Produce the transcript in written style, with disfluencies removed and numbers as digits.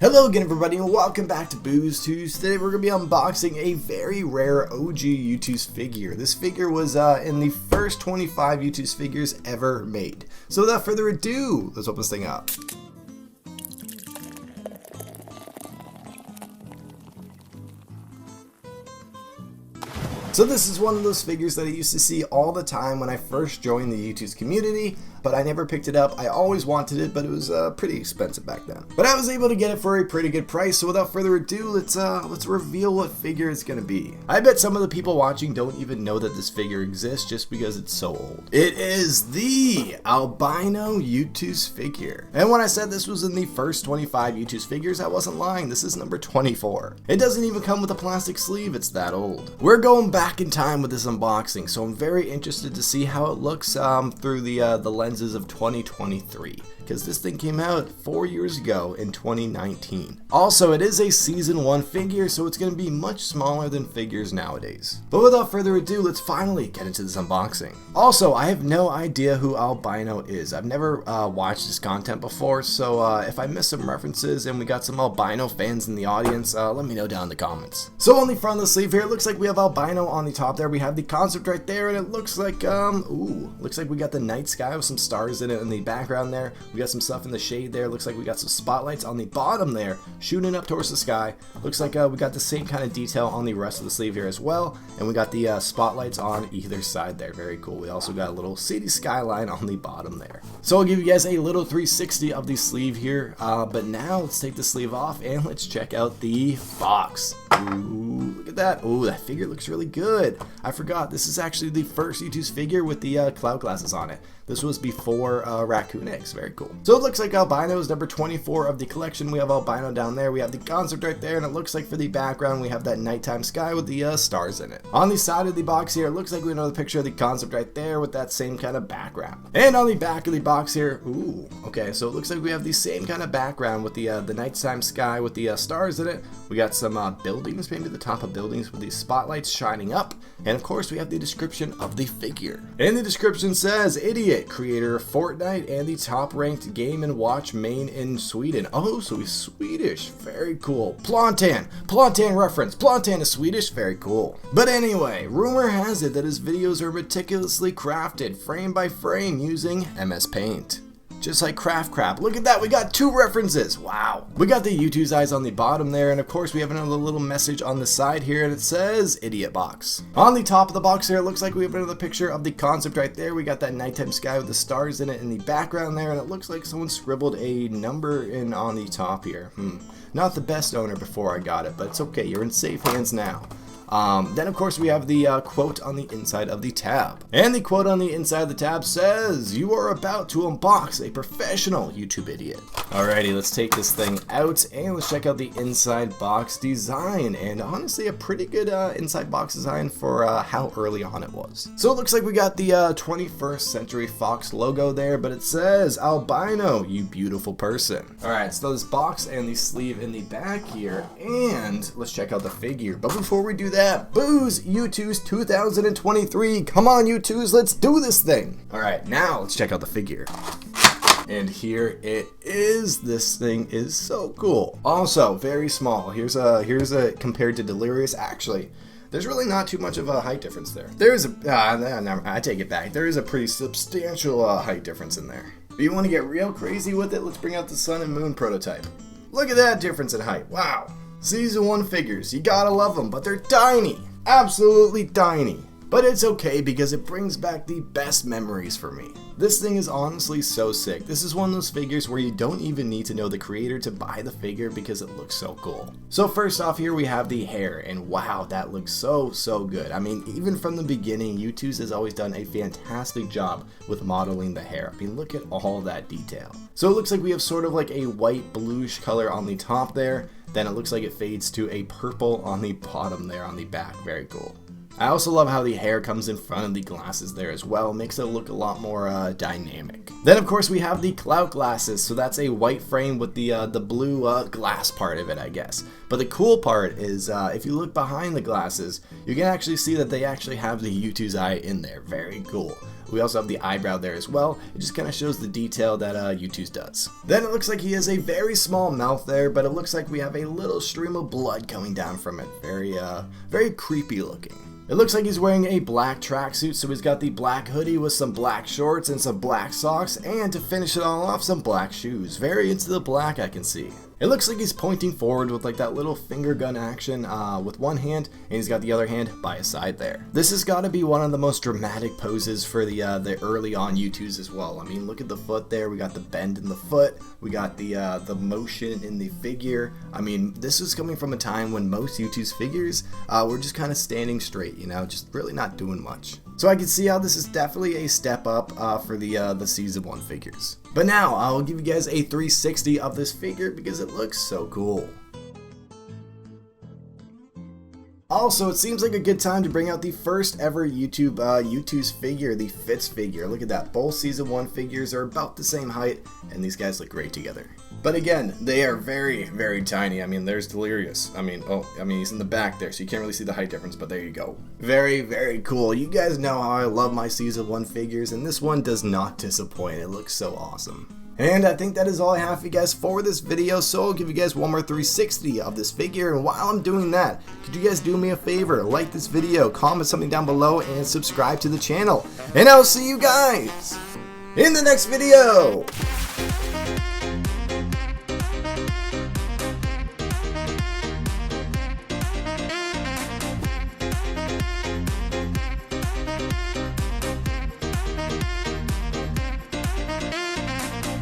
Hello again everybody and welcome back to Boozetooz. Today we're going to be unboxing a very rare OG Youtooz figure. This figure was in the first 25 Youtooz figures ever made. So without further ado, let's open this thing up. So this is one of those figures that I used to see all the time when I first joined the Youtooz community, but I never picked it up. I always wanted it, but it was pretty expensive back then. But I was able to get it for a pretty good price, so without further ado, let's reveal what figure it's gonna be. I bet some of the people watching don't even know that this figure exists just because it's so old. It is the albino Youtooz figure. And when I said this was in the first 25 Youtooz figures, I wasn't lying. This is number 24. It doesn't even come with a plastic sleeve, it's that old. We're going back in time with this unboxing, so I'm very interested to see how it looks through the lenses of 2023, because this thing came out 4 years ago in 2019. Also, it is a season 1 figure, so it's going to be much smaller than figures nowadays. But without further ado, let's finally get into this unboxing. Also, I have no idea who albino is. I've never watched this content before, so if I miss some references and we got some albino fans in the audience, let me know down in the comments. So on the front of the sleeve here, it looks like we have albino on the top there. We have the concept right there, and it looks like looks like we got the night sky with some stars in it in the background there. We got some stuff in the shade there. Looks like we got some spotlights on the bottom there shooting up towards the sky. Looks like we got the same kind of detail on the rest of the sleeve here as well, and we got the spotlights on either side there. Very cool. We also got a little city skyline on the bottom there. So I'll give you guys a little 360 of the sleeve here, but now let's take the sleeve off and let's check out the box. Ooh, look at that. Oh, that figure looks really good. I forgot, this is actually the first Youtooz figure with the cloud glasses on it. This was before Raccoon Eggs. Very cool. So it looks like albino is number 24 of the collection. We have albino down there. We have the concept right there, and it looks like for the background we have that nighttime sky with the stars in it. On the side of the box here, it looks like we have another picture of the concept right there with that same kind of background. And on the back of the box here, ooh, okay, so it looks like we have the same kind of background with the nighttime sky with the stars in it. We got some buildings, maybe the top of buildings with these spotlights shining up. And of course we have the description of the figure. And the description says, idiot, creator of Fortnite and the top ranked game and watch main in Sweden. Oh, so he's Swedish. Very cool. Plantan reference. Plantan is Swedish. Very cool. But anyway, rumor has it that his videos are meticulously crafted frame by frame using MS Paint. Just like Craft Crap. Look at that, we got 2 references. Wow. We got the Youtooz eyes on the bottom there, and of course we have another little message on the side here, and it says Idiot Box. On the top of the box here, it looks like we have another picture of the concept right there. We got that nighttime sky with the stars in it in the background there, and it looks like someone scribbled a number in on the top here. Not the best owner before I got it, but it's okay, you're in safe hands now. Then of course we have the quote on the inside of the tab. And the quote on the inside of the tab says, "You are about to unbox a professional YouTube idiot." Alrighty, let's take this thing out and let's check out the inside box design. And honestly, a pretty good inside box design for how early on it was. So it looks like we got the 21st Century Fox logo there, but it says, "Albino, you beautiful person." Alright, so this box and the sleeve in the back here, and let's check out the figure. But before we do that, Boozetooz 2023. Come on, Youtooz, let's do this thing. Alright, now let's check out the figure. And here it is. This thing is so cool. Also, very small. Here's a compared to Delirious. Actually, there's really not too much of a height difference there. There is I take it back. There is a pretty substantial height difference in there. But you want to get real crazy with it? Let's bring out the Sun and Moon prototype. Look at that difference in height. Wow. Season 1 figures, you gotta love them, but they're tiny. Absolutely tiny. But it's okay because it brings back the best memories for me. This thing is honestly so sick. This is one of those figures where you don't even need to know the creator to buy the figure because it looks so cool. So first off here we have the hair, and wow, that looks so good. I mean, even from the beginning, Youtooz has always done a fantastic job with modeling the hair. I mean, look at all that detail. So it looks like we have sort of like a white bluish color on the top there. Then it looks like it fades to a purple on the bottom there on the back. Very cool. I also love how the hair comes in front of the glasses there as well. Makes it look a lot more dynamic. Then of course we have the clout glasses. So that's a white frame with the blue glass part of it, I guess. But the cool part is if you look behind the glasses, you can actually see that they actually have the Youtooz eye in there. Very cool. We also have the eyebrow there as well. It just kind of shows the detail that Youtooz does. Then it looks like he has a very small mouth there, but it looks like we have a little stream of blood coming down from it. Very creepy looking. It looks like he's wearing a black tracksuit, so he's got the black hoodie with some black shorts and some black socks, and to finish it all off, some black shoes. Very into the black, I can see. It looks like he's pointing forward with like that little finger gun action with one hand, and he's got the other hand by his side there. This has got to be one of the most dramatic poses for the early on Youtooz as well. I mean, look at the foot there. We got the bend in the foot. We got the motion in the figure. I mean, this was coming from a time when most Youtooz figures were just kind of standing straight, you know, just really not doing much. So I can see how this is definitely a step up for the season 1 figures. But now I'll give you guys a 360 of this figure because it looks so cool. Also, it seems like a good time to bring out the first ever Youtooz figure, the Fitz figure. Look at that, both season 1 figures are about the same height, and these guys look great together. But again, they are very, very tiny. I mean, there's Delirious. I mean, he's in the back there, so you can't really see the height difference, but there you go. Very, very cool. You guys know how I love my season 1 figures, and this one does not disappoint. It looks so awesome. And I think that is all I have for you guys for this video, so I'll give you guys one more 360 of this figure. And while I'm doing that, could you guys do me a favor? Like this video, comment something down below, and subscribe to the channel. And I'll see you guys in the next video!